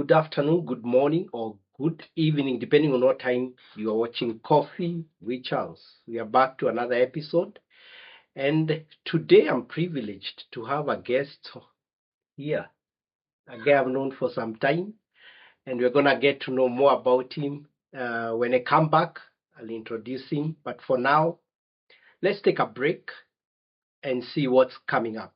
good afternoon, good morning, or good evening, depending on what time you are watching Coffee with Charles. We are back to another episode, and today I'm privileged to have a guest here, a guy I've known for some time, and we're gonna get to know more about him. When I come back, I'll introduce him, but for now, let's take a break and see what's coming up.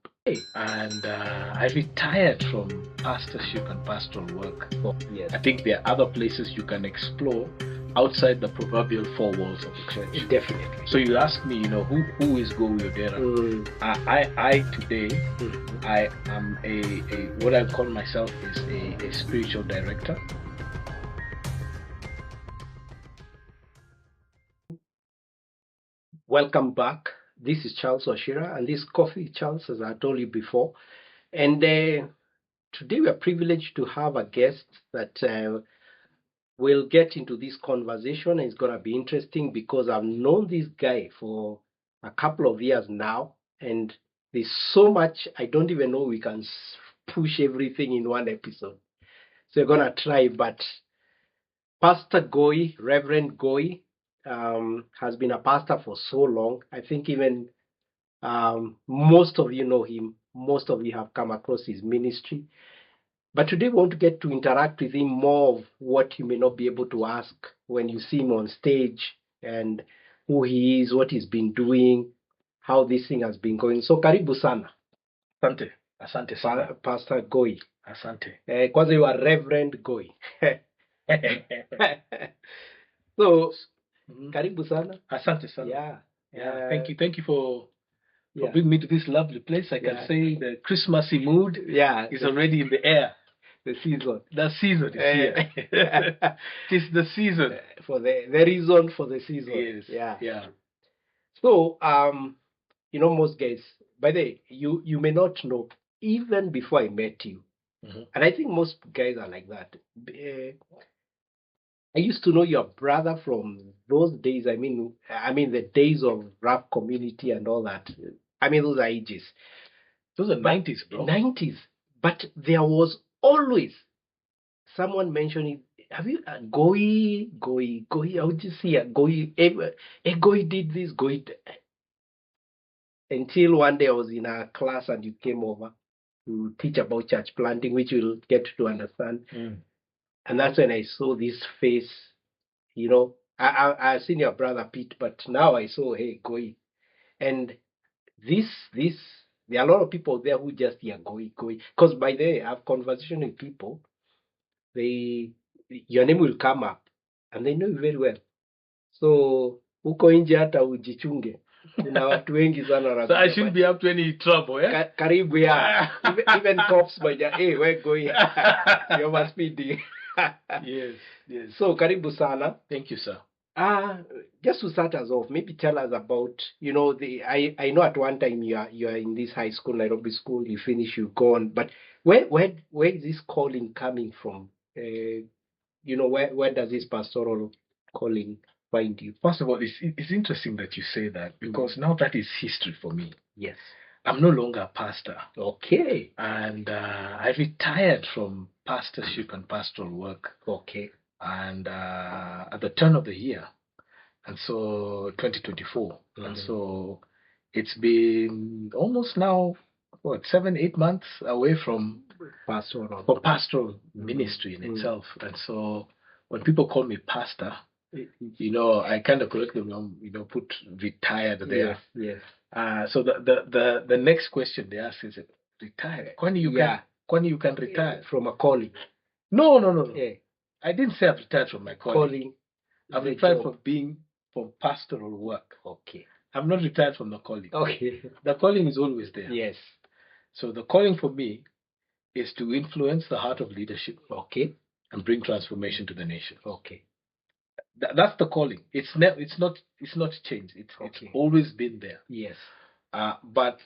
And I retired from pastorship and pastoral work. Yes, I think there are other places you can explore outside the proverbial four walls of the church. definitely. So you ask me, who is Gowi Odera? I today, I am a what I call myself is a spiritual director. Welcome back. This is Charles Oshira, and this Coffee Charles, as I told you before. And today we are privileged to have a guest that will get into this conversation. It's going to be interesting because I've known this guy for a couple of years now, and there's so much I don't even know we can push everything in one episode. So we're going to try, but Pastor Gowi, Reverend Gowi, has been a pastor for so long. I think even most of you know him. Most of you have come across his ministry. But today we want to get to interact with him more of what you may not be able to ask when you see him on stage, and who he is, what he's been doing, how this thing has been going. So karibu sana. Asante sana. Pastor Gowi. Asante. Kwanza you are Reverend Gowi. So karibu sana. Asante sana. Yeah. Thank you for bringing me to this lovely place. I can say the Christmassy mood is already in the air. The season. The season is here. It is the season. For the reason for the season. Yes. Yeah. So, most guys, by the way, you may not know, even before I met you, and I think most guys are like that. I used to know your brother from those days. I mean, the days of rap community and all that. I mean, those are ages. Those are 90s, bro. 90s. But there was always someone mentioning, have you, Gowi, I would just see Gowi, Gowi did this, Gowi. Until one day I was in a class and you came over to teach about church planting, which you'll get to understand. And that's when I saw this face, I've seen your brother Pete, but now I saw, hey, Gowi. And this, there are a lot of people there who just hear Gowi. Because by the way, I have conversation with people, your name will come up, and they know you very well. So, uko nje hata ujichunge. Kuna watu wengi sana. So I shouldn't be up to any trouble, eh? Karibu ya. Even cops by hey, where going? You must be Yes. So, karibu sana. Thank you, sir. Just to start us off, maybe tell us about, I know at one time you are in this high school, Nairobi school, you finish, you go on, but where is this calling coming from? Where does this pastoral calling find you? First of all, it's interesting that you say that, because now that is history for me. Yes. I'm no longer a pastor. Okay. And I retired from pastorship and pastoral work. Okay. And at the turn of the year, and so 2024. And so it's been almost now, 7-8 months away from pastoral ministry in itself. And so when people call me pastor, I kind of correct them, put retired there. Yes. So the next question they ask is, retired? When you can retire from a calling? No. Yeah. I didn't say I've retired from my calling. I've retired from pastoral work. Okay. I'm not retired from the calling. Okay. The calling is always there. Yes. So the calling for me is to influence the heart of leadership. Okay. And bring transformation to the nation. Okay. That's the calling. It's not changed. It's always been there. Yes. But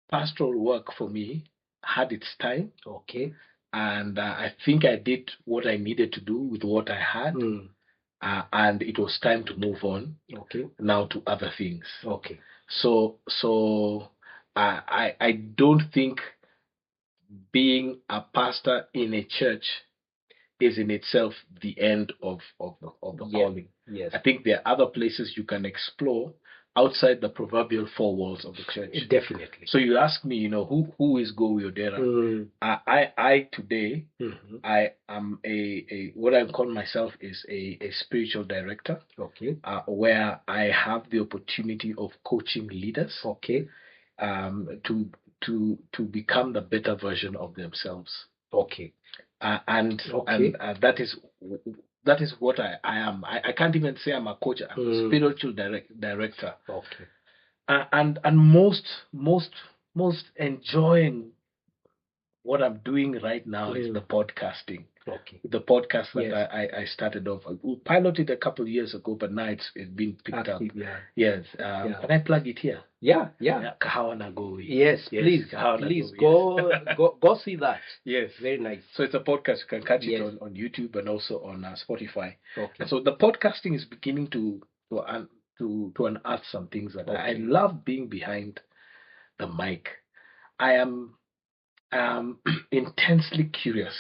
pastoral work for me had its time. Okay. And I think I did what I needed to do with what I had. And it was time to move on. Okay. Now to other things. Okay. So I don't think being a pastor in a church is in itself the end of the calling. Yes. I think there are other places you can explore outside the proverbial four walls of the church. Definitely. So you ask me, who is Gowi Odera? I today, I am a what I call myself is a spiritual director. Okay. Where I have the opportunity of coaching leaders. Okay. To become the better version of themselves. Okay. And that is what I am. I can't even say I'm a coach. I'm a spiritual director. Okay. And most enjoying what I'm doing right now is the podcasting. Okay. The podcast that I started off. We piloted a couple of years ago, but now it's been picked up. Yeah. Yes. Can I plug it here? Yeah. Kahawa na Gowi. Yes, please go see that. Yes. Very nice. So it's a podcast. You can catch it on YouTube and also on Spotify. Okay. And so the podcasting is beginning to unearth some things that I love being behind the mic. I am intensely curious.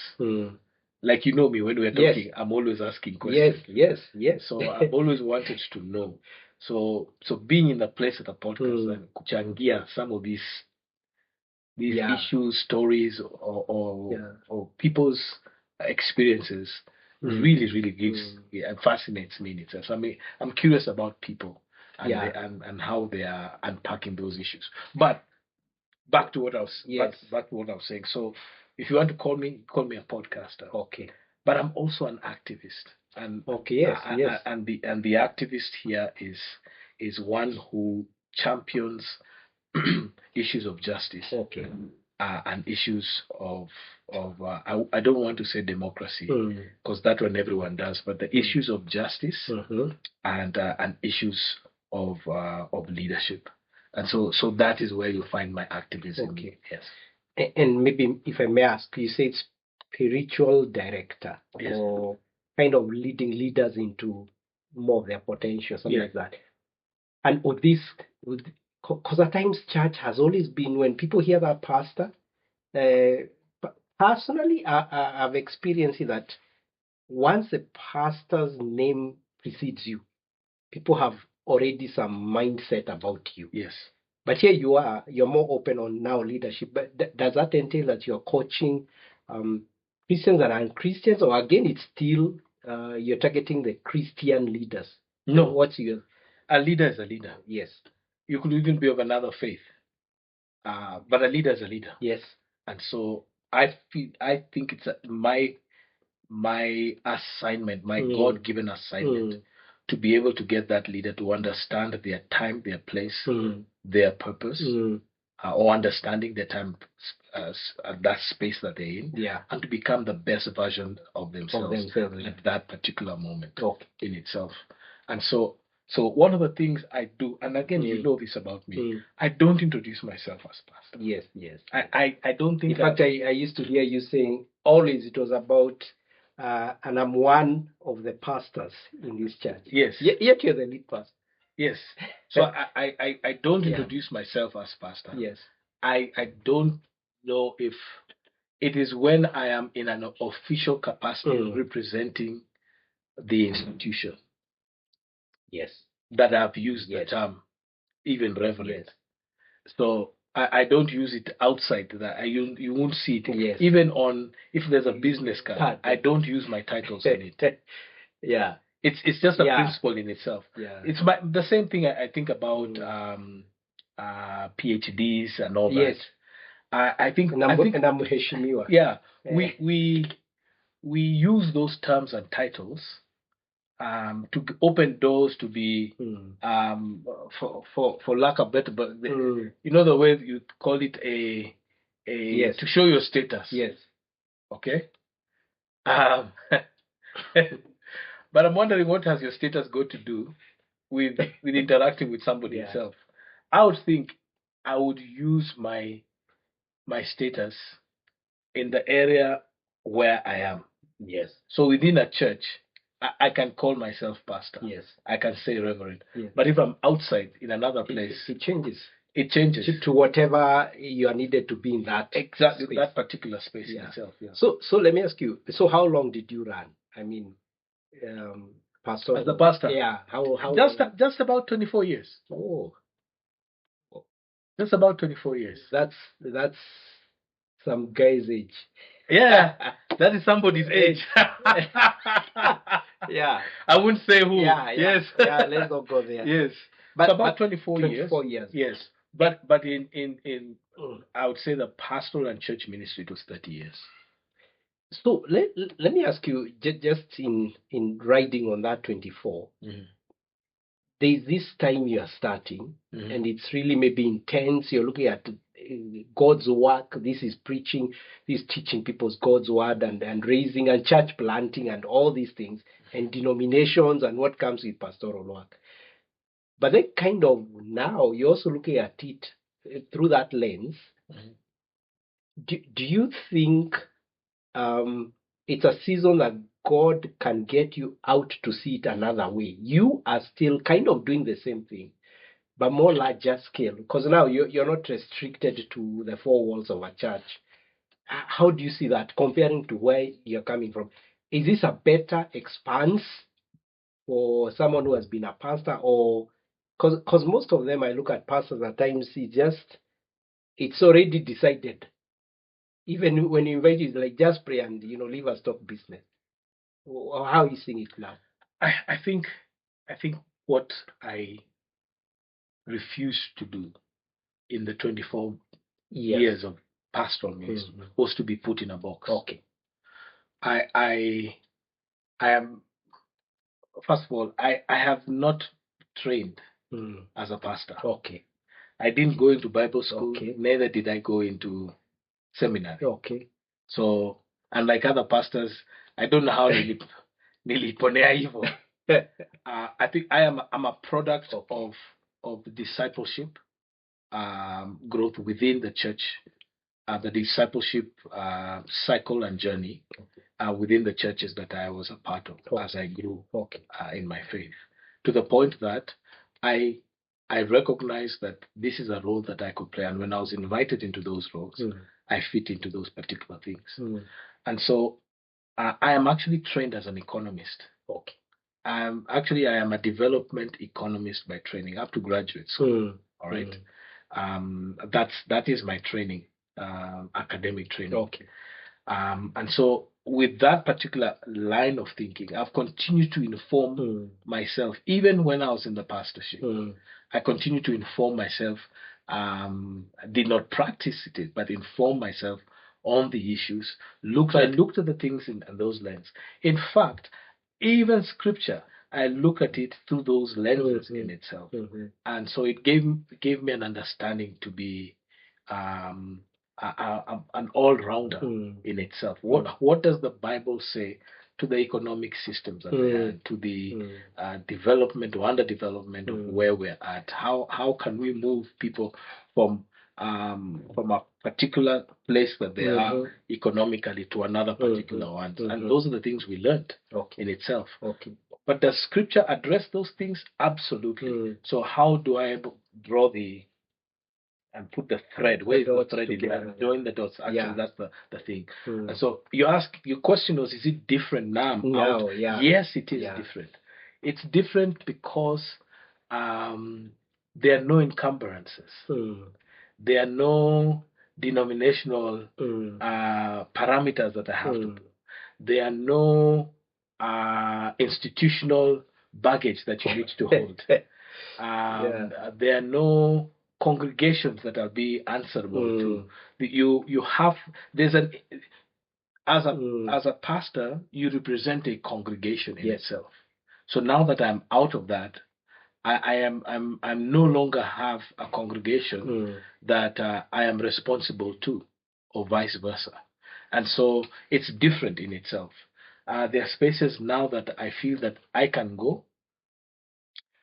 Like me when we're talking, I'm always asking questions. Yes. So I've always wanted to know. So being in the place of the podcast and kuchangia some of these issues, stories, or people's experiences really gives and fascinates me in itself. So, I mean, I'm curious about people and how they are unpacking those issues. But back to what I was back to what I was saying. So if you want to call me a podcaster. Okay. But I'm also an activist. And yes. And the activist here is one who champions issues of justice. Okay. And issues of I don't want to say democracy because that one everyone does, but the issues of justice and issues of leadership. And so that is where you find my activism. Okay. Yes. And maybe if I may ask, you say it's spiritual director or kind of leading leaders into more of their potential, something like that. And with this, because at times church has always been, when people hear that pastor, personally, I've experienced that once the pastor's name precedes you, people have already some mindset about you. Yes. But here you're more open on now leadership. But does that entail that you're coaching Christians and non-Christians, or again, it's still you're targeting the Christian leaders? No. What's your... A leader is a leader. Yes. You could even be of another faith. But a leader is a leader. Yes. And so I think it's my assignment, my God-given assignment, to be able to get that leader to understand their time, their place, their purpose, or understanding their time, that space that they're in, and to become the best version of themselves at that particular moment in itself. And so one of the things I do, and again, you know this about me, I don't introduce myself as pastor. Yes. I don't think. In fact, I used to hear you saying always it was about, and I'm one of the pastors in this church. Yes. Yet you're the lead pastor. Yes. So I don't introduce myself as pastor. Yes. I don't know if it is when I am in an official capacity representing the institution. Yes. That I've used the term, even reverend. Yes. So I don't use it outside that. You won't see it. Yes. Even on, if there's a business card, I don't use my titles in it. Yeah. It's just a principle in itself. Yeah. It's the same thing I think about PhDs and all that. Yes. I think yeah. We use those terms and titles to open doors to be for lack of better, but you know the way you call it a to show your status. Yes. Okay. But I'm wondering, what has your status got to do with interacting with somebody itself? I would think I would use my status in the area where I am. Yes. So within a church, I can call myself pastor. Yes. I can say reverend. Yes. But if I'm outside in another place, it changes. it changes to whatever you are needed to be in that exactly space. that particular space in itself. Yeah. So let me ask you. So how long did you run? I mean, pastor. As a pastor. Yeah. How just about 24 years. Oh. Just about 24 years. That's some guy's age. Yeah, that is somebody's age. Yeah. I wouldn't say who. Yeah. Yes. Yeah, let's not go there. Yes. But so about 24 years. 24 years. Yes. But in I would say the pastoral and church ministry it was 30 years. So let me ask you, just in riding on that 24, there's this time you are starting, and it's really maybe intense. You're looking at God's work. This is preaching, this is teaching people's God's word, and raising and church planting and all these things, and denominations and what comes with pastoral work. But then kind of now you're also looking at it through that lens. Do you think it's a season that God can get you out to see it another way? You are still kind of doing the same thing, but more larger scale, because now you're not restricted to the four walls of a church. How do you see that comparing to where you're coming from? Is this a better expanse for someone who has been a pastor, or because most of them I look at pastors at times it's already decided. Even when you invite you, it's like just pray and leave us talk business. How are you seeing it now? I think what I refused to do in the 24 years of pastoral ministry was to be put in a box. Okay. I am, first of all, I have not trained as a pastor. Okay. I didn't go into Bible school, Okay. neither did I go into seminary. Okay. So, unlike other pastors, I don't know how niliponea evil. I think I'm a product of discipleship, growth within the church, the discipleship cycle and journey within the churches that I was a part of as I grew in my faith, to the point that I recognized that this is a role that I could play, and when I was invited into those roles, I fit into those particular things. And so I am actually trained as an economist. Okay. I am a development economist by training up to graduate school. All right. That is my training, academic training. Okay. And so with that particular line of thinking, I've continued to inform myself, even when I was in the pastorship. I continued to inform myself. I did not practice it, but inform myself on the issues. I looked at the things in those lenses. In fact, even scripture, I look at it through those lenses in itself. And so it gave me an understanding to be an all-rounder in itself. What does the Bible say to the economic systems that we are, to the development or underdevelopment of where we're at? How can we move people from a particular place that they are economically to another particular one? And those are the things we learned in itself. Okay. But does scripture address those things? Absolutely. So how do I draw and put the thread? Where is the thread in there? Join the dots. Actually, that's the thing. And so your question was, is it different now? No, Yes, it is different. It's different because there are no encumbrances. There are no denominational parameters that I have to put. There are no institutional baggage that you need to hold. There are no congregations that are be answerable to. You have as a pastor, you represent a congregation in itself. So now that I'm out of that, I'm no longer have a congregation that I am responsible to, or vice versa. And so it's different in itself. There are spaces now that I feel that I can go,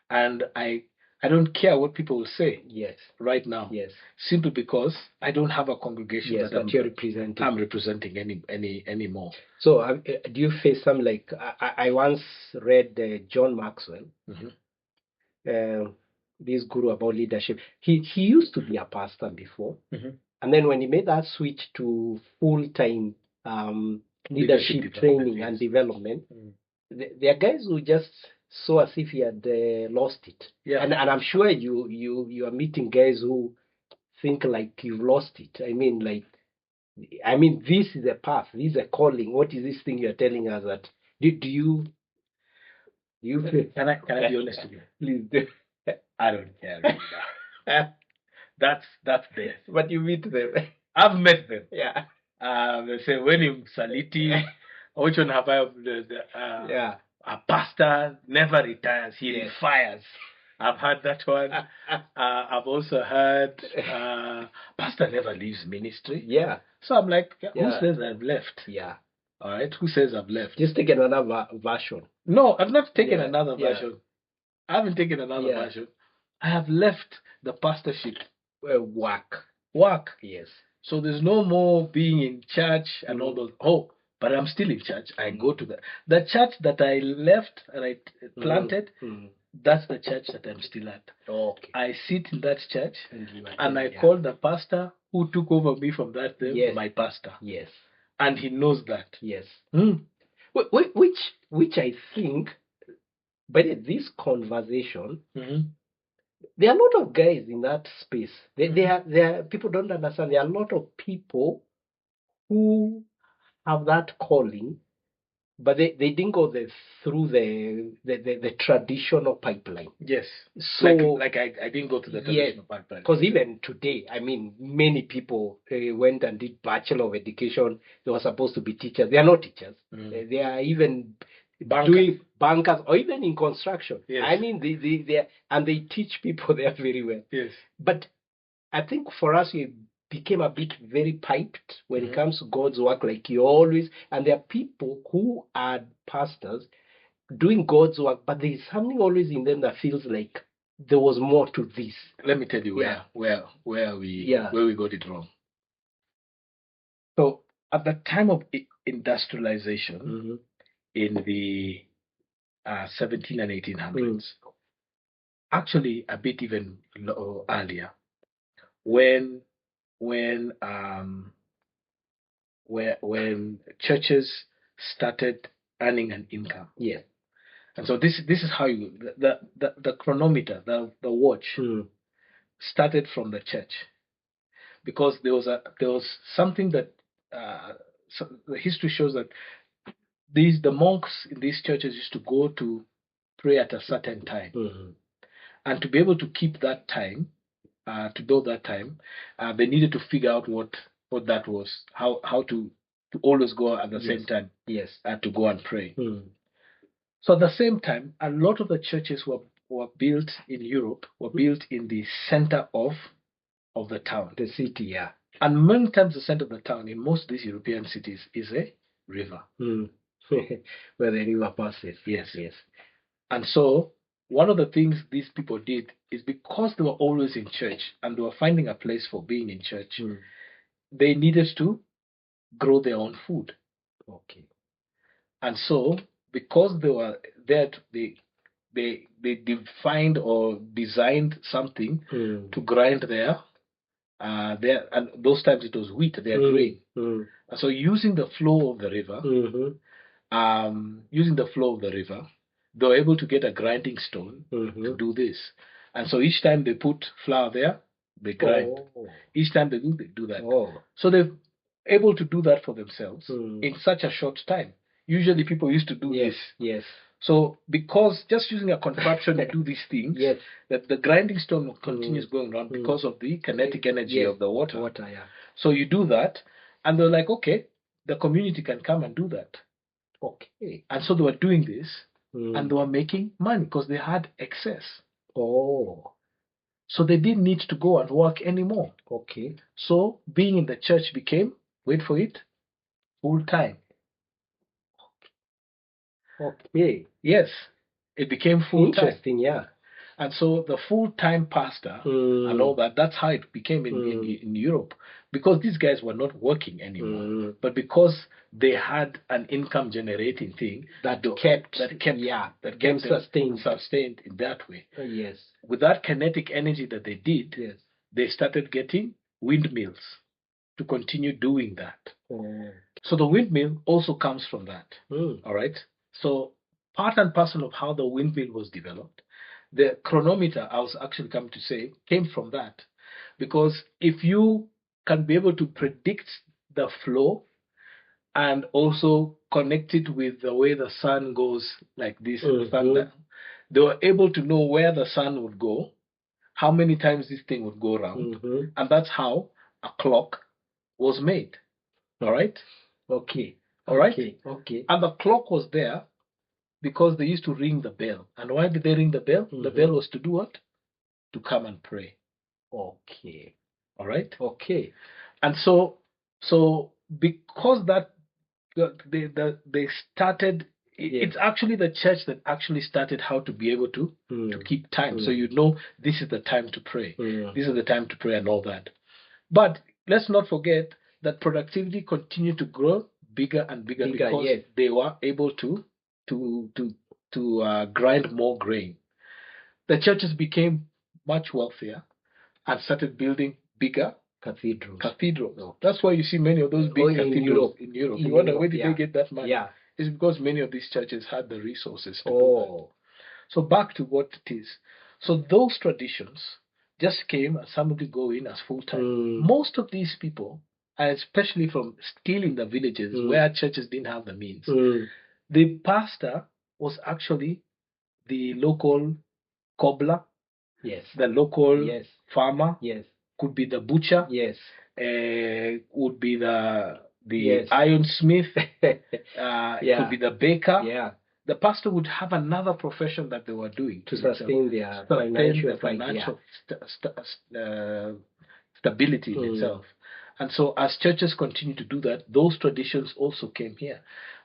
and I don't care what people will say. Yes. Right now. Yes. Simply because I don't have a congregation that you're representing. I'm representing anymore. So do you face some, like I once read John Maxwell. this guru about leadership. He used to be a pastor before, and then when he made that switch to full-time leadership training and development, there are guys who just saw as if he had lost it. Yeah. And I'm sure you are meeting guys who think like you've lost it. I mean, this is a path, this is a calling. What is this thing you're telling us that do you Can I be honest with you? please do. I don't care really now. That's there. But you meet them. I've met them. Yeah. They say when you saliti, which one have I? Yeah. A pastor never retires; he Yes. fires. I've heard that one. I've also heard pastor never leaves ministry. Yeah. So I'm like, who Yeah. says I've left? Yeah. All right, who says I've left? Just take another version. No, I've not taken Yeah. another Yeah. version. I haven't taken another Yeah. version. I have left the pastorship Work. Yes. So there's no more being in church and all those. Oh, but I'm still in church. I go to the church that I left and I planted. That's the church that I'm still at. Okay. I sit in that church And I call the pastor who took over me from that day my pastor. Yes. And he knows that. Yes. Which I think, but this conversation, there are a lot of guys in that space. There are people don't understand. There are a lot of people who have that calling, but they didn't go through the traditional pipeline. Yes. So like I didn't go to the traditional pipeline. Because even today, I mean, many people went and did Bachelor of Education. They were supposed to be teachers. They are not teachers. They are even doing bankers or even in construction. Yes. I mean, they teach people there very well. Yes. But I think for us, we became a bit very piped when it comes to God's work, like you always. And there are people who are pastors doing God's work, but there is something always in them that feels like there was more to this. Let me tell you where we got it wrong. So at the time of industrialization in the 17 and 1800s, actually a bit even earlier, when churches started earning an income. Yeah. And so this is how the chronometer, the watch started from the church, because there was something that the history shows that the monks in these churches used to go to pray at a certain time, and to be able to keep that time, to build that time, they needed to figure out what that was, how to always go at the same time, to go and pray. So at the same time, a lot of the churches were built in Europe, were built in the center of the town. The city, yeah. And many times the center of the town in most of these European cities is a river. Where the river passes. Yes. And so one of the things these people did is, because they were always in church and they were finding a place for being in church, they needed to grow their own food. Okay. And so, because they were there, they defined or designed something to grind their and those times it was wheat, their grain. And so, using the flow of the river, they were able to get a grinding stone to do this. And so each time they put flour there, they grind. Each time they do that. So they're able to do that for themselves in such a short time. Usually people used to do this. Yes. So because just using a contraption to do these things, that the grinding stone continues going around because of the kinetic energy of the water. So you do that, and they're like, okay, the community can come and do that. Okay. And so they were doing this, and they were making money because they had excess. So they didn't need to go and work anymore. Okay. So being in the church became, wait for it, full time. Okay. Yes, it became full time. Interesting, yeah. And so the full-time pastor and all that, that's how it became in Europe. Because these guys were not working anymore. But because they had an income generating thing that kept them sustained in that way. Yes. With that kinetic energy that they did, Yes. they started getting windmills to continue doing that. So the windmill also comes from that. All right. So part and parcel of how the windmill was developed, the chronometer, I was actually coming to say, came from that. Because if you can be able to predict the flow and also connect it with the way the sun goes like this, they were able to know where the sun would go, how many times this thing would go around, and that's how a clock was made. All right? Okay. All right? Okay. And the clock was there because they used to ring the bell. And why did they ring the bell? The bell was to do what? To come and pray. Okay. All right? Okay. And so because that they started, it's actually the church that actually started how to be able to keep time. So you know this is the time to pray. This is the time to pray and all that. But let's not forget that productivity continued to grow bigger and bigger because they were able to grind more grain. The churches became much wealthier and started building bigger cathedrals. Okay. That's why you see many of those big cathedrals in Europe. You wonder where did they get that money? Yeah. It's because many of these churches had the resources to do that. So back to what it is. So those traditions just came as somebody go in as full time. Most of these people, especially from still in the villages where churches didn't have the means, the pastor was actually the local cobbler, the local farmer, could be the butcher, would be the ironsmith, could be the baker. The pastor would have another profession that they were doing to sustain their financial stability in itself. And so as churches continue to do that, those traditions also came here.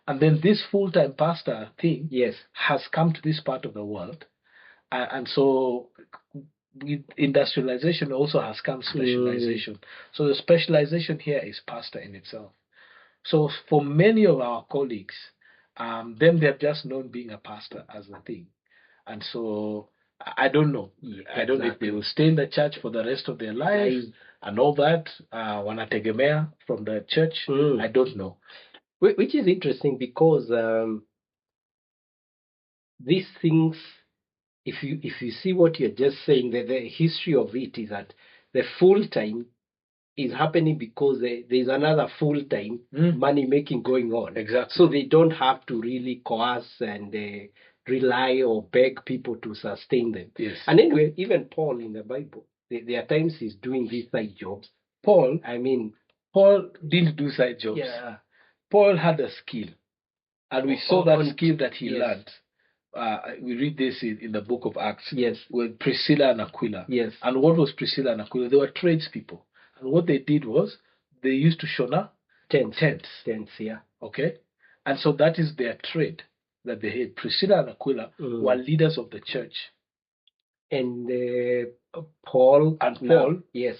And then this full-time pastor thing has come to this part of the world. And so with industrialization also has come specialization. So the specialization here is pastor in itself. So for many of our colleagues, them they've just known being a pastor as a thing. And so I don't know. I don't know if they will stay in the church for the rest of their lives and all that. Wanategemea from the church. I don't know. Which is interesting because these things, if you see what you're just saying, the history of it is that the full time is happening because there's another full time money making going on. Exactly. So they don't have to really coerce and rely or beg people to sustain them. Yes. And anyway, even Paul in the Bible, there are times he's doing these side jobs. Paul didn't do side jobs. Yeah. Paul had a skill, and we saw that skill that he learned. We read this in the book of Acts. Yes. With Priscilla and Aquila. Yes. And what was Priscilla and Aquila? They were tradespeople. And what they did was they used to shona tents. Yeah. Okay? And so that is their trade that they had. Priscilla and Aquila were leaders of the church. And Paul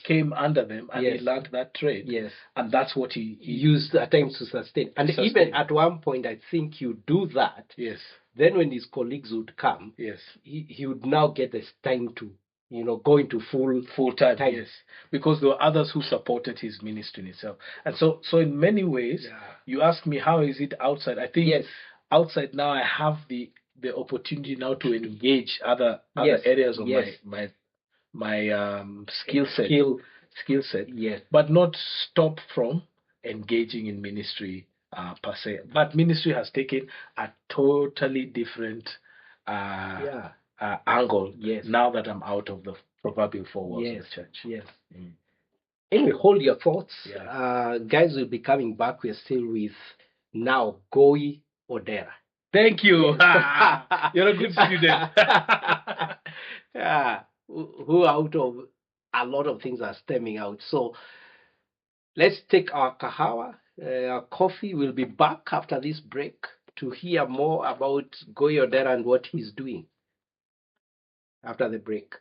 came under them, and he learned that trade. Yes. And that's what he used at times to sustain. And even at one point, I think you do that. Yes. Then when his colleagues would come, he would now get this time to, go into full time. Yes. Because there were others who supported his ministry in itself. And so in many ways, you ask me how is it outside? I think outside now I have the opportunity now to engage other areas of my skill set, but not stop from engaging in ministry per se. But ministry has taken a totally different angle now that I'm out of the proverbial four walls of the church. Yes. Anyway, hold your thoughts. Guys, will be coming back. We're still with now Gowi Odera. Thank you. You're a good student. Who out of a lot of things are stemming out. So let's take our kahawa, our coffee. We'll be back after this break to hear more about Gowi Odera and what he's doing. after the break.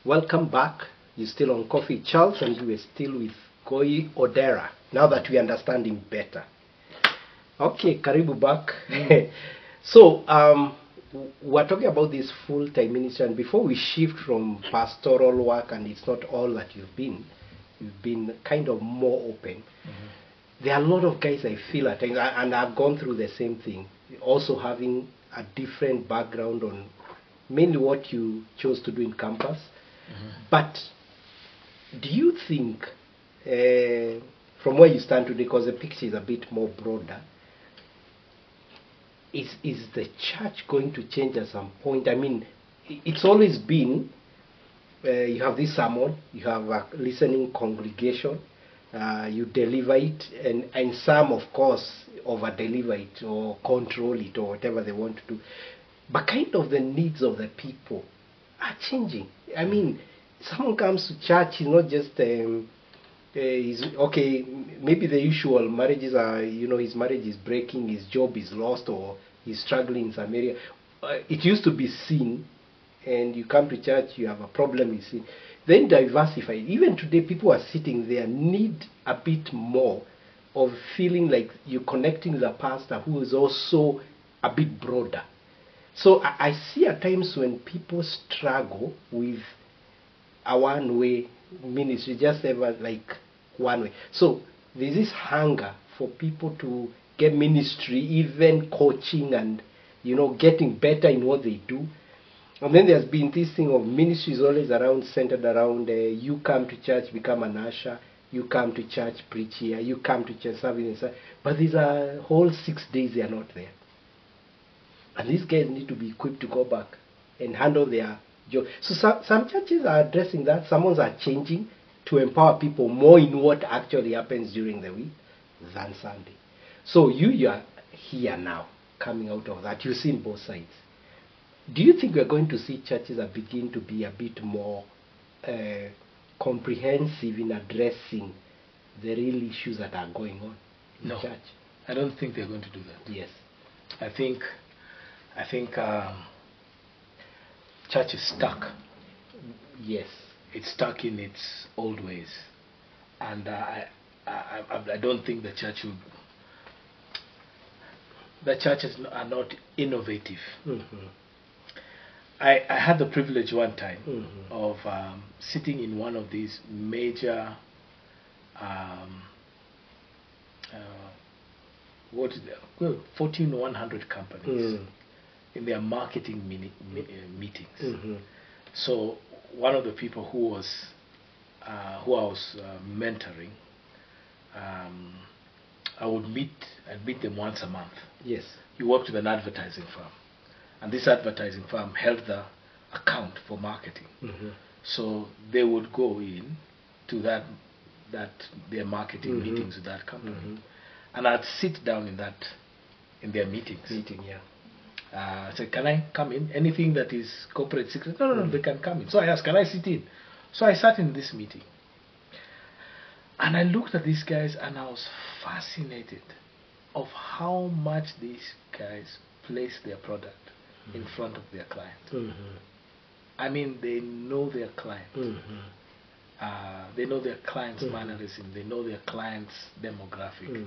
Welcome back. You're still on Coffee Charles, and we're still with Gowi Odera, now that we understand him better. Okay, karibu back. So, we're talking about this full-time ministry, and before we shift from pastoral work, and it's not all that you've been kind of more open. There are a lot of guys I feel at times, and I've gone through the same thing, also having a different background on mainly what you chose to do in campus. But do you think, from where you stand today, because the picture is a bit more broader, is the church going to change at some point? I mean, it's always been, you have this sermon, you have a listening congregation, you deliver it, and some, of course, over-deliver it or control it or whatever they want to do. But kind of the needs of the people are changing. I mean, someone comes to church, is not just okay, maybe the usual marriages are, his marriage is breaking, his job is lost, or he's struggling in some area. It used to be seen, and you come to church, you have a problem, you see. Then diversify. Even today, people are sitting there, need a bit more of feeling like you're connecting with a pastor who is also a bit broader. So I see at times when people struggle with a one-way ministry, just ever like one way. So there's this hunger for people to get ministry, even coaching, and getting better in what they do. And then there's been this thing of ministry is always centered around you come to church, become an usher, you come to church, preach here, you come to church, serving, but these are whole 6 days they are not there. And these guys need to be equipped to go back and handle their job. So some churches are addressing that. Some ones are changing to empower people more in what actually happens during the week than Sunday. So you are here now, coming out of that. You've seen both sides. Do you think we're going to see churches that begin to be a bit more comprehensive in addressing the real issues that are going on in church? I don't think they're going to do that. Yes. I think church is stuck. Yes. It's stuck in its old ways. And I don't think the churches are not innovative. I had the privilege one time of sitting in one of these major Fortune 100 companies in their marketing meetings. So one of the people who I was mentoring, I'd meet them once a month. Yes. He worked with an advertising firm, and this advertising firm held the account for marketing. So they would go in to their marketing meetings with that company, and I'd sit down in their meetings. I said, can I come in? Anything that is corporate secret? No, they can come in. So I asked, can I sit in? So I sat in this meeting. And I looked at these guys and I was fascinated of how much these guys place their product in front of their client. I mean, they know their client. They know their client's mannerism. They know their client's demographic.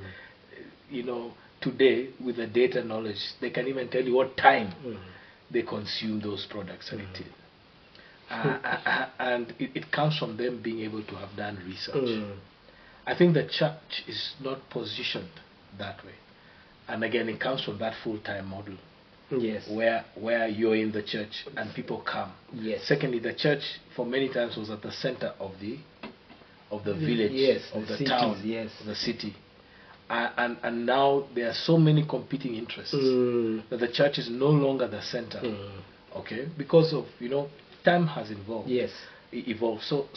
Today, with the data knowledge, they can even tell you what time they consume those products at retail. And it comes from them being able to have done research. I think the church is not positioned that way. And again, it comes from that full-time model. Yes. Where you're in the church and people come. Yes. Secondly, the church for many times was at the center of the village, yes, of the cities, town, yes, of the city. And now there are so many competing interests that the church is no longer the center. Okay, because of time has evolved. Yes, evolved. So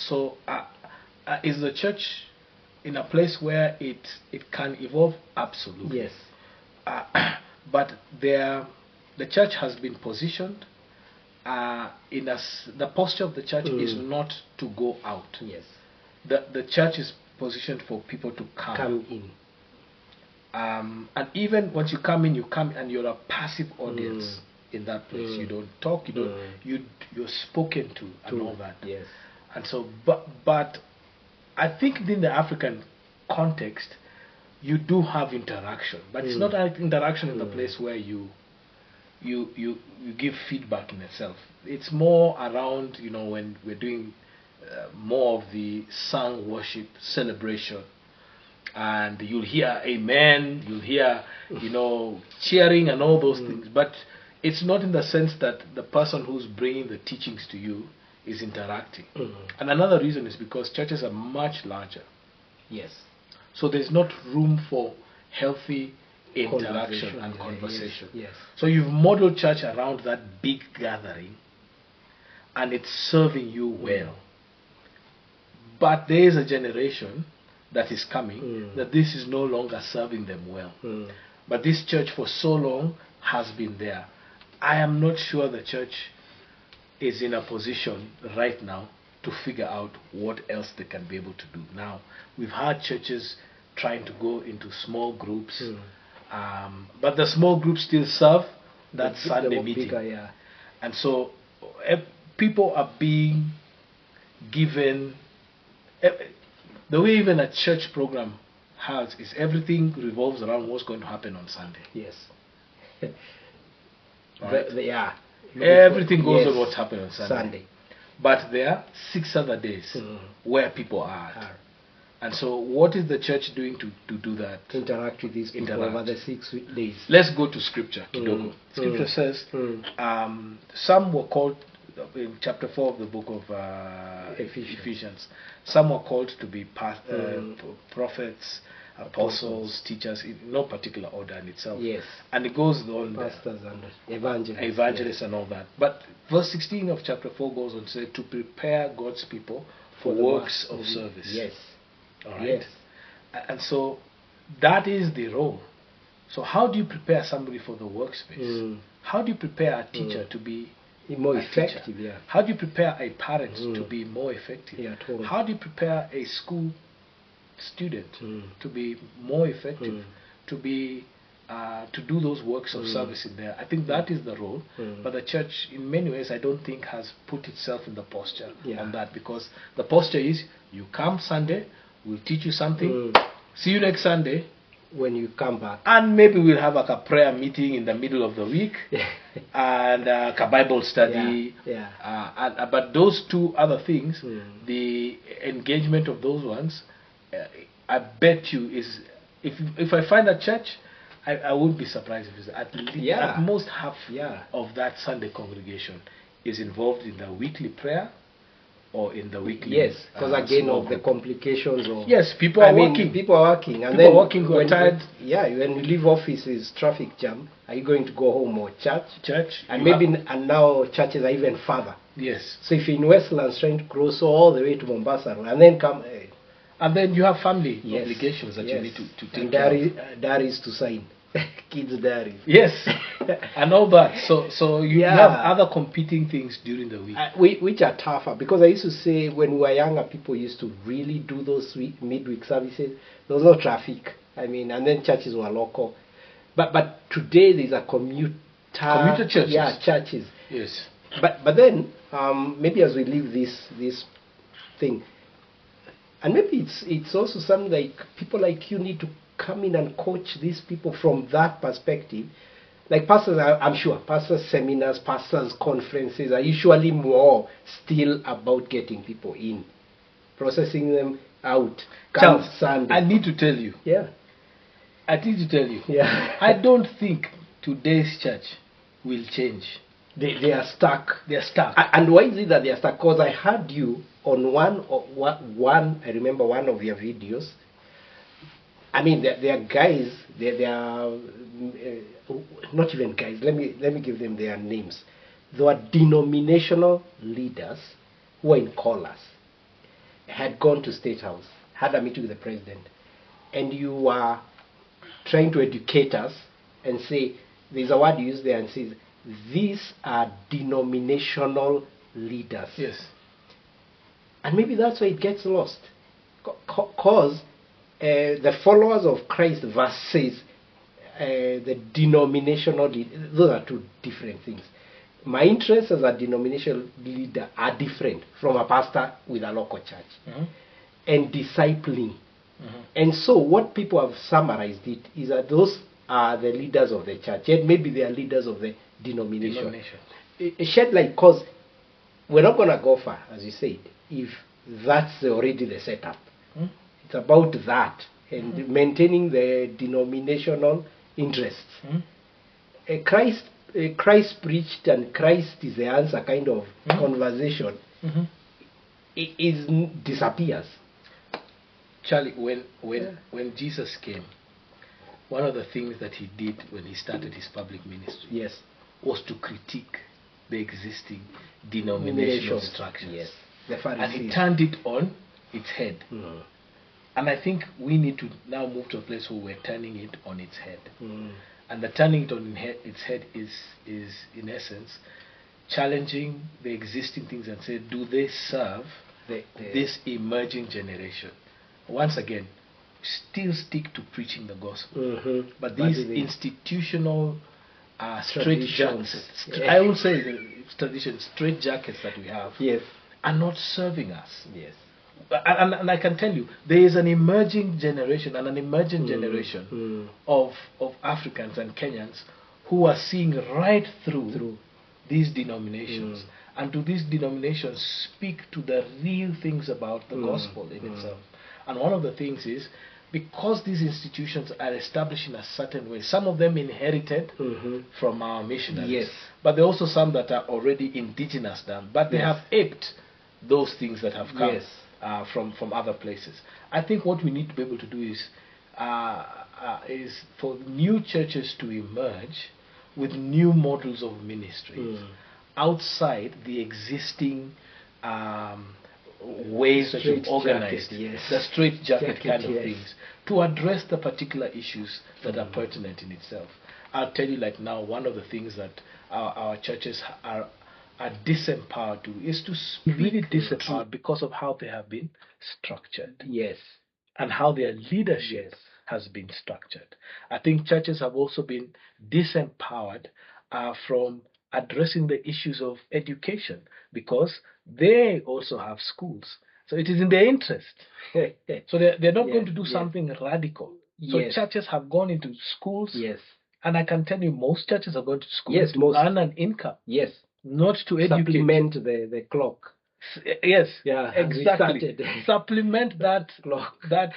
is the church in a place where it can evolve? Absolutely. Yes. But the church has been positioned the posture of the church is not to go out. Yes. the church is positioned for people to come in. And even once you come in, and you're a passive audience in that place. You don't talk, you're spoken to and all that. Yes. And so, but I think in the African context, you do have interaction, but it's not an interaction in the place where you give feedback in itself. It's more around, when we're doing more of the sung worship celebration, and you'll hear amen, you'll hear cheering and all those things, but it's not in the sense that the person who's bringing the teachings to you is interacting. And another reason is because churches are much larger. Yes. So there's not room for healthy interaction and conversation. Yes. So you've modeled church around that big gathering, and it's serving you well. But there is a generation that is coming that this is no longer serving them well. But this church for so long has been there. I am not sure the church is in a position right now to figure out what else they can be able to do. Now, we've had churches trying to go into small groups, but the small groups still serve that Sunday meeting. Bigger, and so people are being given, the way even a church program has is everything revolves around what's going to happen on Sunday. Yes. Right? Everything goes on what's happening on Sunday. But there are 6 other days where people are at. And so what is the church doing to do that? Interact with these people over the 6 days. Let's go to scripture. Kidogo. Scripture says some were called, in chapter 4 of the book of Ephesians, some were called to be prophets, apostles, teachers, in no particular order in itself. Yes. And it goes on pastors and evangelists and all that. But verse 16 of chapter 4 goes on to say to prepare God's people for works of service. Yes. All right. Yes. And so that is the role. So how do you prepare somebody for the workspace? How do you prepare a teacher to be more effective? Yeah. How do you prepare a parent to be more effective? Yeah, totally. How do you prepare a school student to be more effective, to be to do those works of service in there? I think that is the role. But the church, in many ways, I don't think has put itself in the posture on that, because the posture is you come Sunday, we'll teach you something, see you next Sunday when you come back, and maybe we'll have like a prayer meeting in the middle of the week and a Bible study. But those 2 other things, the engagement of those ones, I bet you is, if I find a church, I wouldn't be surprised if it's at most half of that Sunday congregation is involved in the weekly prayer or in the weekly. Because again of the complications of people are working. People are working, and people then are working who are tired. When you leave offices, traffic jam. Are you going to go home or church? And and now churches are even further. Yes. So if you're in Westlands trying to cross all the way to Mombasa and then come. And then you have family obligations that you need to take care of. Diaries to sign. Kids' diaries. Yes. And all that. So you have other competing things during the week. Which are tougher. Because I used to say when we were younger, people used to really do those midweek services. There was no traffic. And then churches were local. But today there's a commuter churches. Churches. Yes. But then, maybe as we leave this thing, and maybe it's also something like people like you need to come in and coach these people from that perspective. Like pastors, I'm sure, pastors' seminars, pastors' conferences are usually more still about getting people in, processing them out. Charles, I need to tell you. I don't think today's church will change. They are stuck. They are stuck. And why is it that they are stuck? Because I heard you on one. I remember one of your videos. They are guys. They are not even guys. Let me give them their names. They were denominational leaders who were in callers, had gone to State House, had a meeting with the president, and you were trying to educate us and say there's a word you use there and says these are denominational leaders. Yes. And maybe that's why it gets lost. Because the followers of Christ versus the denominational those are two different things. My interests as a denominational leader are different from a pastor with a local church. Mm-hmm. And discipling. Mm-hmm. And so what people have summarized it is that those are the leaders of the church, and maybe they are leaders of the denomination. Shed light, because we're not going to go far, as you said, if that's already the setup. Mm-hmm. It's about that and maintaining the denominational interests. Mm-hmm. Christ preached and Christ is the answer kind of conversation. Mm-hmm. It disappears. Charlie, when Jesus came, one of the things that he did when he started his public ministry was to critique the existing denominational structures. Yes. The Pharisees. And he turned it on its head. Mm. And I think we need to now move to a place where we're turning it on its head. Mm. And the turning it on its head is in essence challenging the existing things and say, do they serve this emerging generation? Once again, still stick to preaching the gospel. Mm-hmm. But these institutional straitjackets, I would say straitjackets that we have, are not serving us. Yes. And I can tell you, there is an emerging generation and an emerging generation of Africans and Kenyans who are seeing right through these denominations. And do these denominations speak to the real things about the gospel in itself? And one of the things is, because these institutions are established in a certain way, some of them inherited from our missionaries, but there are also some that are already indigenous done, but they have aped those things that have come from other places. I think what we need to be able to do is for new churches to emerge with new models of ministries outside the existing ways that you've organized, the straitjacket kind of things, to address the particular issues that are pertinent in itself. I'll tell you, like now, one of the things that our churches are disempowered to is to speak really disempowered because of how they have been structured. Yes. And how their leadership has been structured. I think churches have also been disempowered from addressing the issues of education because they also have schools. So it is in their interest. So they're not going to do something radical. So churches have gone into schools. Yes. And I can tell you, most churches are going to schools to earn an income. Yes. Not to educate. Supplement the clock. Yes. Yeah. Exactly. Supplement that clock. That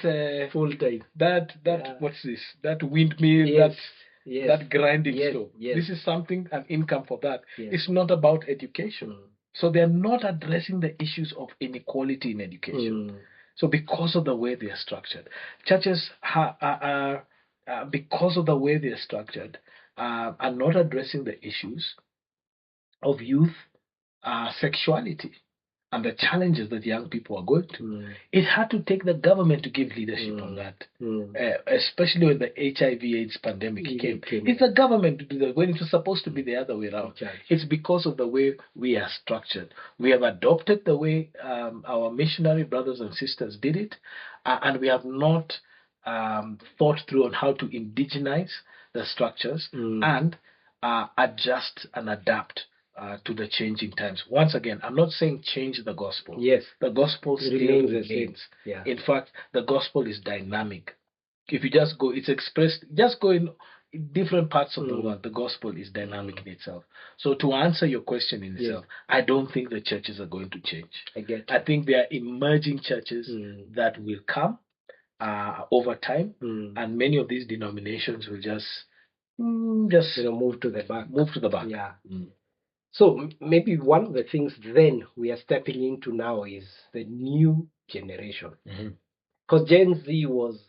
full time. That what's this? That windmill. That grinding stone. This is something, an income for that. It's not about education. So they're not addressing the issues of inequality in education. So because of the way they are structured, churches are because of the way they are structured, are not addressing the issues of youth sexuality and the challenges that young people are going through. It had to take the government to give leadership on that, especially when the HIV/AIDS pandemic came. It's the government to do that when it was supposed to be the other way around. It's because of the way we are structured. We have adopted the way our missionary brothers and sisters did it, and we have not thought through on how to indigenize the structures and adjust and adapt to the changing times. Once again, I'm not saying change the gospel. Yes. The gospel still remains. In fact, the gospel is dynamic. If you just go, it's expressed, just go in different parts of the world, the gospel is dynamic in itself. So to answer your question in itself, I don't think the churches are going to change. I think there are emerging churches that will come over time, and many of these denominations will just move to the back. Move to the back. Yeah. So maybe one of the things then we are stepping into now is the new generation, because Gen Z was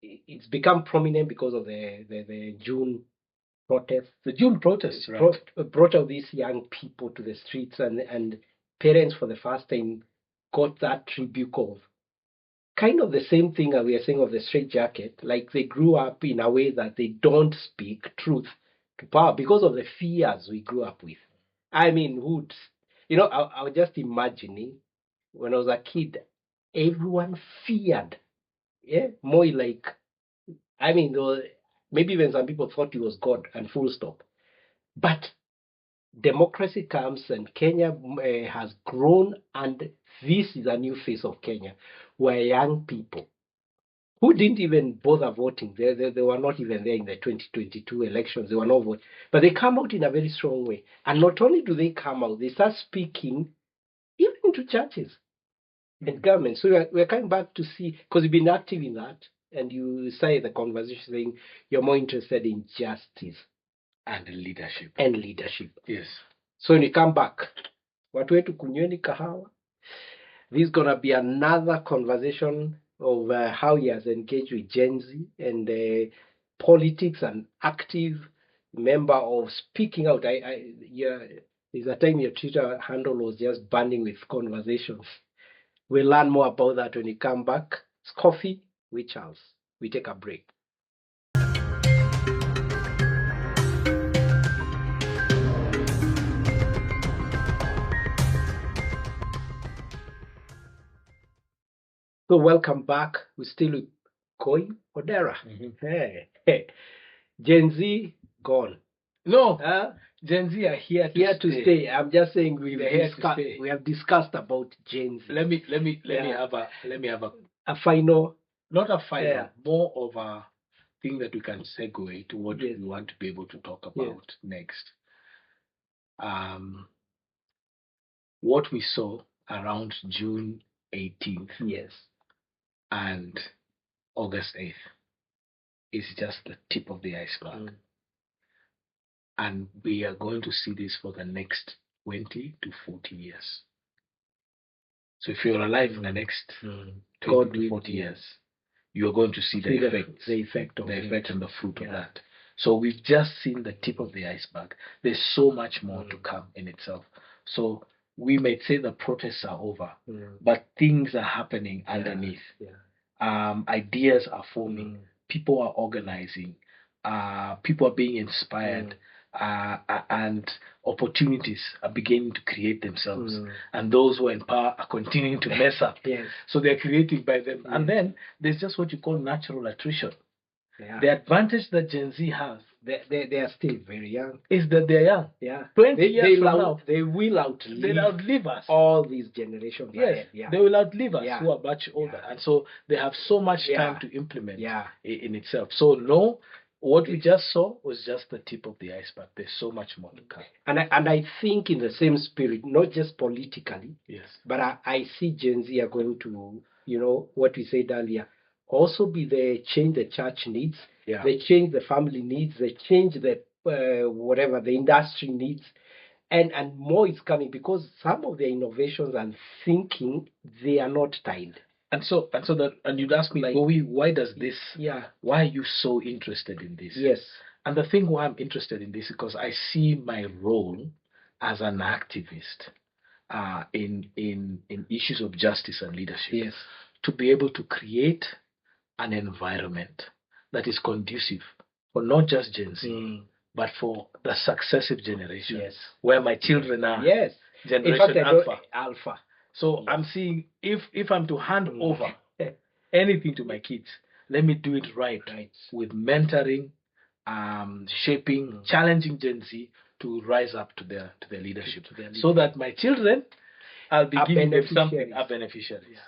it's become prominent because of the June protests. The June protests, right? Brought out these young people to the streets, and parents for the first time got that rebuke of kind of the same thing that we are saying of the straitjacket. Like they grew up in a way that they don't speak truth to power because of the fears we grew up with. I mean, I was just imagining when I was a kid, everyone feared. Yeah, more like, I mean, maybe even some people thought he was God and full stop. But democracy comes and Kenya has grown, and this is a new face of Kenya, where young people who didn't even bother voting, they were not even there in the 2022 elections, they were not voting, but they come out in a very strong way. And not only do they come out, they start speaking even to churches and government. So we're coming back to see, because you've been active in that, and you say the conversation saying you're more interested in justice and leadership. And leadership. Yes. So when you come back, watu wetu kunyweni kahawa. This is gonna be another conversation of how he has engaged with Gen Z and politics, and active member of speaking out. Yeah, there's a time your Twitter handle was just burning with conversations. We'll learn more about that when we come back. It's Coffee with Charles. We take a break. So welcome back. We're still with Gowi, Odera. Hey. Gen Z gone. No, Gen Z are here to stay. I'm just saying we have discussed about Gen Z. Let me have a final, not a final, more of a thing that we can segue to what we want to be able to talk about next. What we saw around June 18th, and August 8th is just the tip of the iceberg. And we are going to see this for the next 20 to 40 years. So if you're alive in the next 20 to 40 years, you're going to see the effect and the fruit of that. So we've just seen the tip of the iceberg. There's so much more to come in itself. So we may say the protests are over, but things are happening underneath. Ideas are forming. People are organizing. People are being inspired. And opportunities are beginning to create themselves. And those who are in power are continuing to mess up. So they're created by them. And then there's just what you call natural attrition. The advantage that Gen Z has, they are still very young, is that they're young. 20 years from now, they will outlive us. All these generations. They will outlive us who are much older. And so they have so much time to implement in itself. So no, what we just saw was just the tip of the iceberg. There's so much more to come. And I think in the same spirit, not just politically, but I see Gen Z are going to, what we said earlier, also be the change the church needs, they change the family needs, they change the whatever the industry needs, and more is coming, because some of the innovations and thinking, they are not tied. And you'd ask me, Gowi, why does this? Why are you so interested in this? And the thing why I'm interested in this is because I see my role as an activist in issues of justice and leadership, to be able to create an environment that is conducive for not just Gen Z, but for the successive generations, where my children are. Generation Alpha. So I'm seeing, if I'm to hand over anything to my kids, let me do it right. With mentoring, shaping, challenging Gen Z to rise up to their leadership, so that my children, I'll be giving them something, are beneficiaries.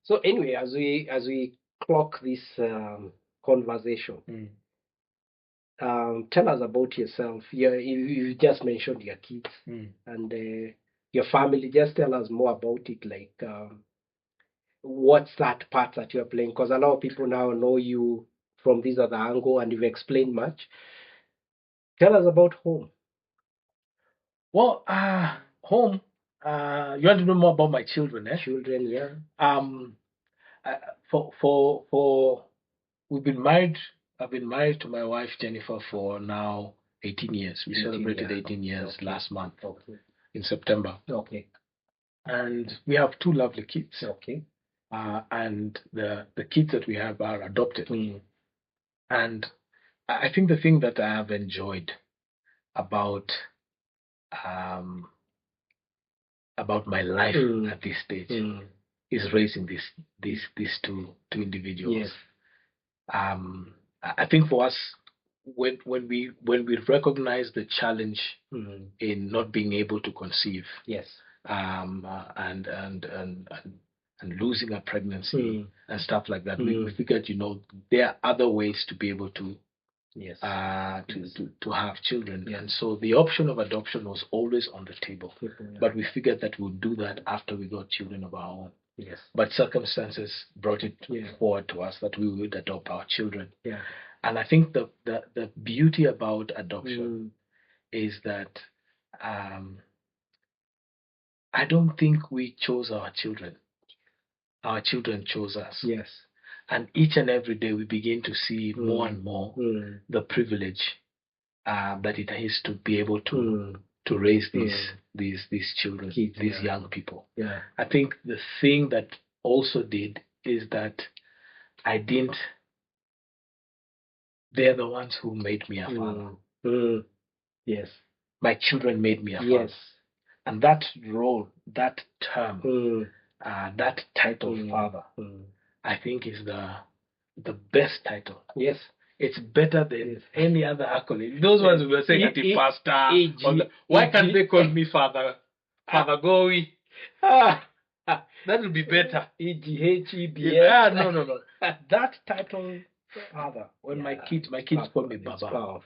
So anyway, as we clock this conversation, tell us about yourself. You just mentioned your kids and your family. Just tell us more about it. Like, what's that part that you're playing? Because a lot of people now know you from this other angle, and you've explained much. Tell us about home. Well, home. You want to know more about my children, eh? Children, yeah. For we've been married. I've been married to my wife Jennifer for now 18 years. We celebrated 18 years last month in September. And we have 2 lovely kids. And the kids that we have are adopted. And I think the thing that I have enjoyed about my life at this stage is raising these two individuals. Yes. I think for us, when we recognize the challenge in not being able to conceive, Yes. And losing a pregnancy and stuff like that, we figured, there are other ways to be able to Yes. to have children. And so the option of adoption was always on the table. But we figured that we'd do that after we got children of our own. Yes. But circumstances brought it forward to us that we would adopt our children. Yeah. And I think the beauty about adoption is that I don't think we chose our children. Our children chose us. Yes. And each and every day we begin to see more and more the privilege that it is to be able to raise these children, kids, these young people. Yeah. I think the thing that also did is that they're the ones who made me a father. Yes. My children made me a father. Yes. And that role, that term, that title, father, I think is the best title. Yes. It's better than any other accolade. Those ones we were saying at the pastor. Why can't they call me Father Gowi? That would be better. EGHEBS. No. That title, father, when my kids call me Baba.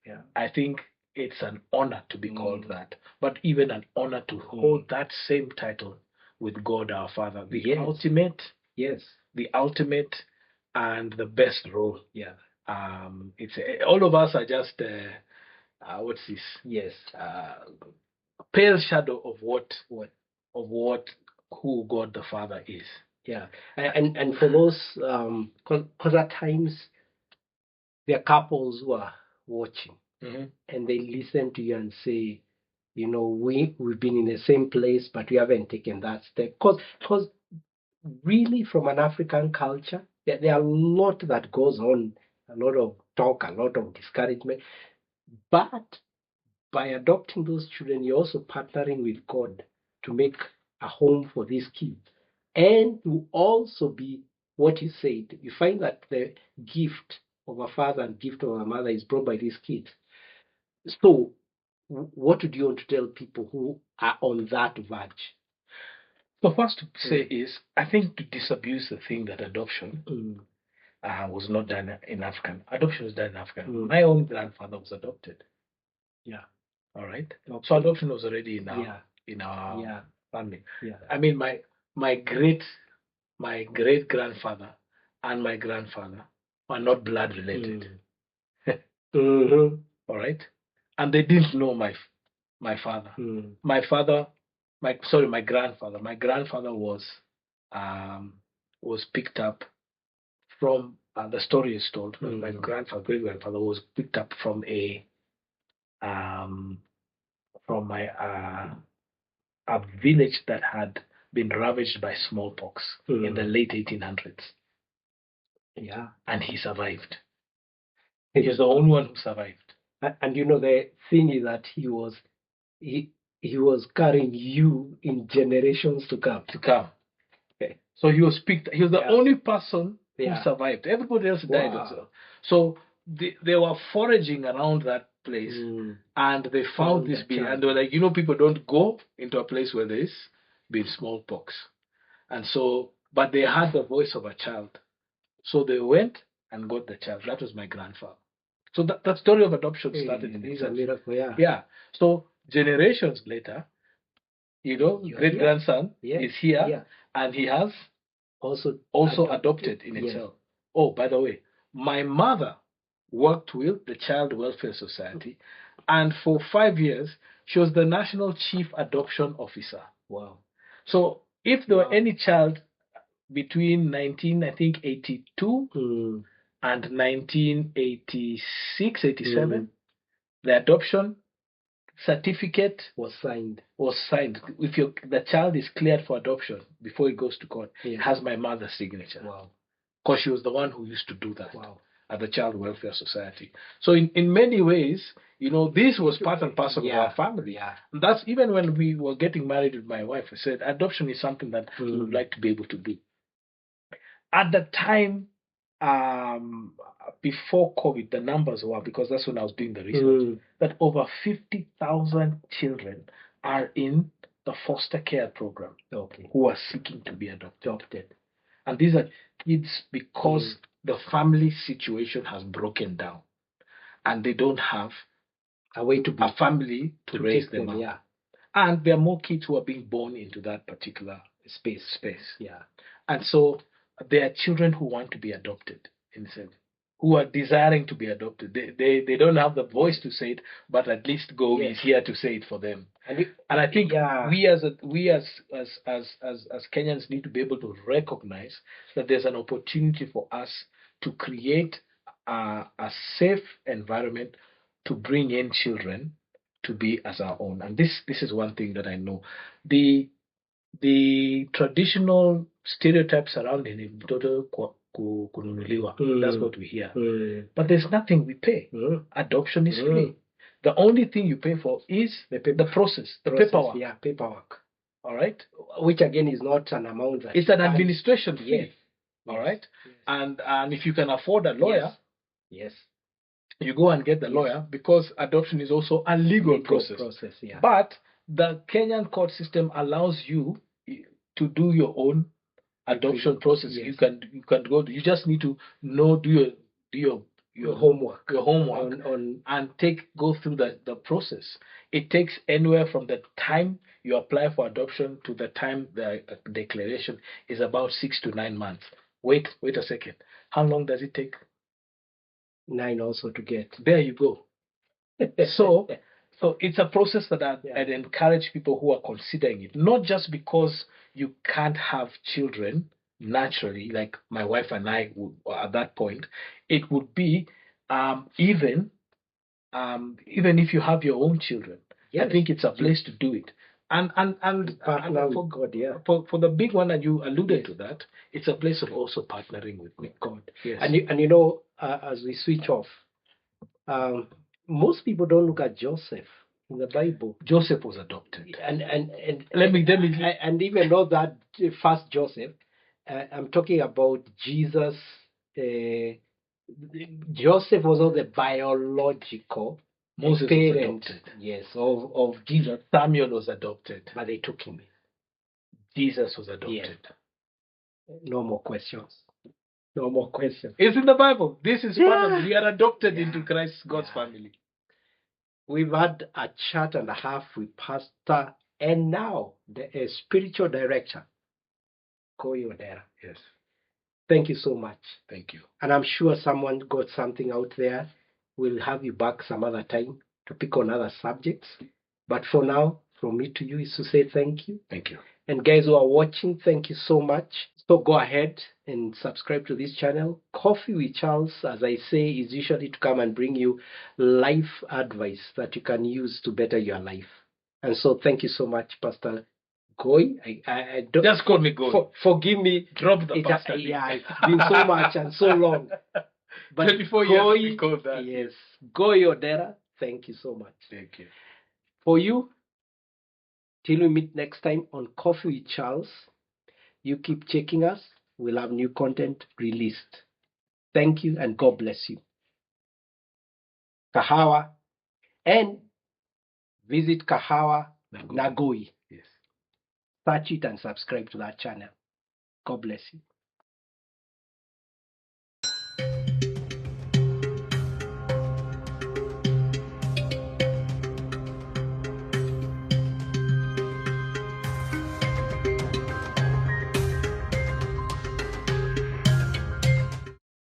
Yeah. I think it's an honor to be called that, but even an honor to hold that same title with God our Father, the ultimate, the ultimate and the best role. Yeah. It's all of us are just what's this? Yes. Pale shadow of who God the Father is. Yeah, and for those, because at times there are couples who are watching and they listen to you and say, we've been in the same place, but we haven't taken that step. Because really, from an African culture, there are a lot that goes on, a lot of talk, a lot of discouragement. But by adopting those children, you're also partnering with God to make a home for these kids. And to also be what you said, you find that the gift of a father and gift of a mother is brought by these kids. So, what would you want to tell people who are on that verge? So first to say is, I think to disabuse the thing that adoption was not done in African. Adoption was done in Africa. My own grandfather was adopted. Yeah. All right. Okay. So adoption was already in our family. Yeah. I mean, my great grandfather and my grandfather are not blood related. All right. And they didn't know my father. My grandfather. My grandfather was picked up from the story is told. My great grandfather was picked up from a village that had been ravaged by smallpox in the late 1800s. Yeah. And he survived. He's the only one who survived. And the thing is that he was carrying you in generations to come. Okay. So he was picked. He was the only person who survived. Everybody else died also. So they were foraging around that place and they found this bee. And they were like, people don't go into a place where there's been smallpox. And so, but they had the voice of a child. So they went and got the child. That was my grandfather. So that story of adoption started in it's a miracle, yeah. So generations later, great grandson is here and he has also adopted in itself. Oh, by the way, my mother worked with the Child Welfare Society, and for 5 years she was the National Chief Adoption Officer. Wow. So if there were any child between 1982 and 1986, 87, the adoption certificate was signed. If the child is cleared for adoption before it goes to court, it has my mother's signature. Wow. Because she was the one who used to do that. Wow. at the Child Welfare Society. So in many ways, this was part and parcel of our family. Yeah. And that's even when we were getting married with my wife, I said adoption is something that we would like to be able to do. At the time, before COVID, the numbers were, because that's when I was doing the research, that over 50,000 children are in the foster care program who are seeking to be adopted. And these are kids because the family situation has broken down and they don't have a way to a family to raise them up. Yeah. And there are more kids who are being born into that particular space. Yeah. And so there are children who want to be adopted, in a sense, who are desiring to be adopted. They don't have the voice to say it, but at least Gowi is here to say it for them. And I think we as Kenyans need to be able to recognize that there's an opportunity for us to create a safe environment to bring in children to be as our own. And this is one thing that I know. The traditional stereotypes surrounding it, that's what we hear. But there's nothing we pay. Adoption is free. The only thing you pay for is the process, the paperwork. Yeah, paperwork. All right? Which again is not an amount. It's an administration fee. Yes. All right? Yes. And if you can afford a lawyer, yes, you go and get the lawyer, because adoption is also a legal process. But the Kenyan court system allows you to do your own adoption process. You can go. You just need to do your homework. And go through the process. It takes anywhere from the time you apply for adoption to the time the declaration is about 6 to 9 months. Wait a second. How long does it take? 9 also to get. There you go. So it's a process that I'd encourage people who are considering it, not just because you can't have children naturally, like my wife and I would, at that point. It would be even if you have your own children. I think it's a place to do it. And for the big one that you alluded to, that it's a place of also partnering with God. Yes. And as we switch off, most people don't look at Joseph in the Bible. Joseph was adopted, and even though that first Joseph, I'm talking about Jesus. Joseph was not the biological Moses parent, was adopted. Yes, of Jesus. Samuel was adopted, but they took him. Jesus was adopted. Yes. No more questions. No more questions. It's in the Bible. This is part of, we are adopted into Christ, God's family. We've had a chat and a half with Pastor and now the spiritual director, Gowi Odera. Yes. Thank you so much. Thank you. And I'm sure someone got something out there. We'll have you back some other time to pick on other subjects. But for now, from me to you is to say thank you. Thank you. And guys who are watching, thank you so much. So go ahead and subscribe to this channel. Coffee with Charles, as I say, is usually to come and bring you life advice that you can use to better your life. And so thank you so much, Pastor Gowi. I don't, just call me Gowi. Forgive me. Drop the pastor. It's been so much and so long. But 24 years we called that. Yes. Gowi Odera, thank you so much. Thank you. For you, till we meet next time on Coffee with Charles, you keep checking us. We'll have new content released. Thank you and God bless you. Kahawa. And visit Kahawa Nagowi. Yes. Search it and subscribe to that channel. God bless you.